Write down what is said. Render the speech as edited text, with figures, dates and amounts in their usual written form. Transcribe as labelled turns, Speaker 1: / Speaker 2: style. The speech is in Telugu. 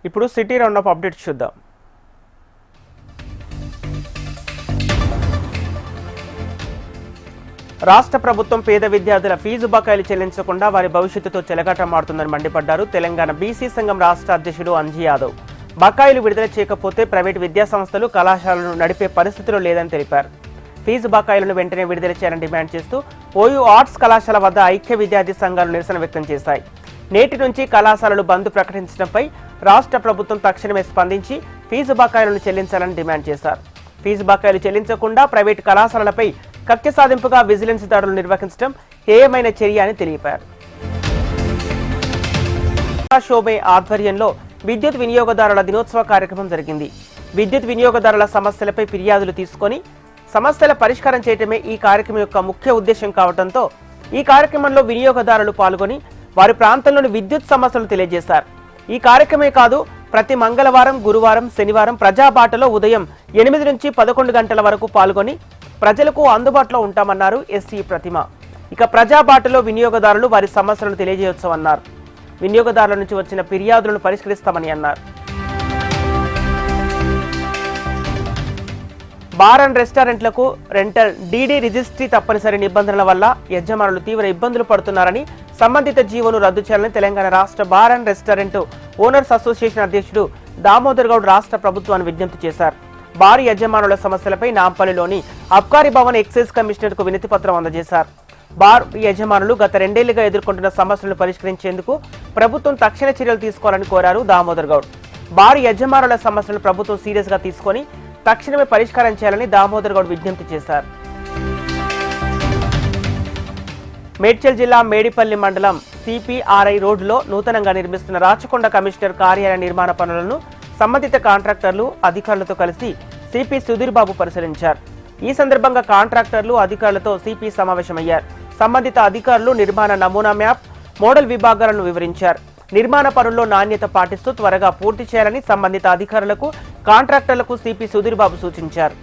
Speaker 1: ఇప్పుడు సిటీ రౌండప్ అప్డేట్స్ చూద్దాం. రాష్ట్ర ప్రభుత్వం పేద విద్యార్థుల ఫీజు బకాయిలు చెల్లించకుండా వారి భవిష్యత్తుతో చెలగాటమాడుతుందని మండిపడ్డారు తెలంగాణ బీసీ సంఘం రాష్ట్ర అధ్యక్షుడు అంజీ యాదవ్. బకాయిలు విడుదల చేయకపోతే ప్రైవేటు విద్యాసంస్థలు కళాశాలను నడిపే పరిస్థితిలో లేదని తెలిపారు. ఫీజు బకాయిలను వెంటనే విడుదల చేయాలని డిమాండ్ చేస్తూ ఓయూ ఆర్ట్స్ కళాశాల వద్ద ఐక్య విద్యార్థి సంఘాలు నిరసన వ్యక్తం చేశాయి. నేటి నుంచి కళాశాలలు బంద్ ప్రకటించడంపై రాష్ట్ర ప్రభుత్వం తక్షణమే స్పందించి ఫీజు బకాయిలను చెల్లించాలని డిమాండ్ చేశారు. ఫీజు బకాయిలు చెల్లించకుండా ప్రైవేటు కళాశాలలపై కక్ష సాధింపుగా విజిలెన్స్ దాడులు నిర్వహించడం హేయమైన చర్య అని తెలిపారు. షోబే ఆధ్వర్యంలో విద్యుత్ వినియోగదారుల దినోత్సవ కార్యక్రమం జరిగింది. విద్యుత్ వినియోగదారుల సమస్యలపై ఫిర్యాదులు తీసుకొని సమస్యల పరిష్కారం చేయటమే ఈ కార్యక్రమం యొక్క ముఖ్య ఉద్దేశం కావడంతో ఈ కార్యక్రమంలో వినియోగదారులు పాల్గొని వారి ప్రాంతంలోని విద్యుత్ సమస్యలు తెలియజేశారు. ఈ కార్యక్రమే కాదు, ప్రతి మంగళవారం, గురువారం, శనివారం ప్రజాబాటలో ఉదయం 8 నుంచి 11 గంటల వరకు పాల్గొని ప్రజలకు అందుబాటులో ఉంటామన్నారు ఎస్సీ ప్రతిమ. ఇక ప్రజాబాటలో వినియోగదారులు వారి సమస్యలను తెలియజేయవచ్చన్నారు. వినియోగదారుల నుంచి వచ్చిన ఫిర్యాదులను పరిష్కరిస్తామని అన్నారు. బార్ అండ్ రెస్టారెంట్లకు రెంటల్ డీడీ రిజిస్ట్రీ తప్పనిసరి నిబంధనల వల్ల యజమానులు తీవ్ర ఇబ్బందులు పడుతున్నారని, సంబంధిత జీవోను రద్దు చేయాలని తెలంగాణ రాష్ట్ర bar and restaurant owners association అధ్యక్షుడు దామోదర్ గౌడ్ రాష్ట్ర ప్రభుత్వాన్ని విజ్ఞప్తి చేశారు. బార్ యజమానుల సమస్యలపై నాంపల్లిలోని అబ్కారీ భవన్ ఎక్సైజ్ కమిషనర్కు వినతి పత్రం అందజేశారు. బార్ యజమానులు గత 2 ఏళ్లుగా ఎదుర్కొంటున్న సమస్యలను పరిష్కరించేందుకు ప్రభుత్వం తక్షణ చర్యలు తీసుకోవాలని కోరారు దామోదర్ గౌడ్. బార్ యజమానుల సమస్యలను ప్రభుత్వం సీరియస్ గా తీసుకొని తక్షణమే పరిష్కారం చేయాలని దామోదర్ గౌడ్ విజ్ఞప్తి చేశారు. మేడ్చల్ జిల్లా మేడిపల్లి మండలం సిపిఆర్ఐ రోడ్డులో నూతనంగా నిర్మిస్తున్న రాచకొండ కమిషనర్ కార్యాలయ నిర్మాణ పనులను సంబంధిత కాంట్రాక్టర్లు అధికారులతో కలిసి సిపి సుధీర్ బాబు పరిశీలించారు. ఈ సందర్భంగా కాంట్రాక్టర్లు అధికారులతో సిపి సమావేశమయ్యారు. సంబంధిత అధికారులు నిర్మాణ నమూనా మ్యాప్, మోడల్ విభాగాలను వివరించారు. నిర్మాణ పనుల్లో నాణ్యత పాటిస్తూ త్వరగా పూర్తి చేయాలని సంబంధిత అధికారులకు, కాంట్రాక్టర్లకు సిపి సుధీర్ బాబు సూచించారు.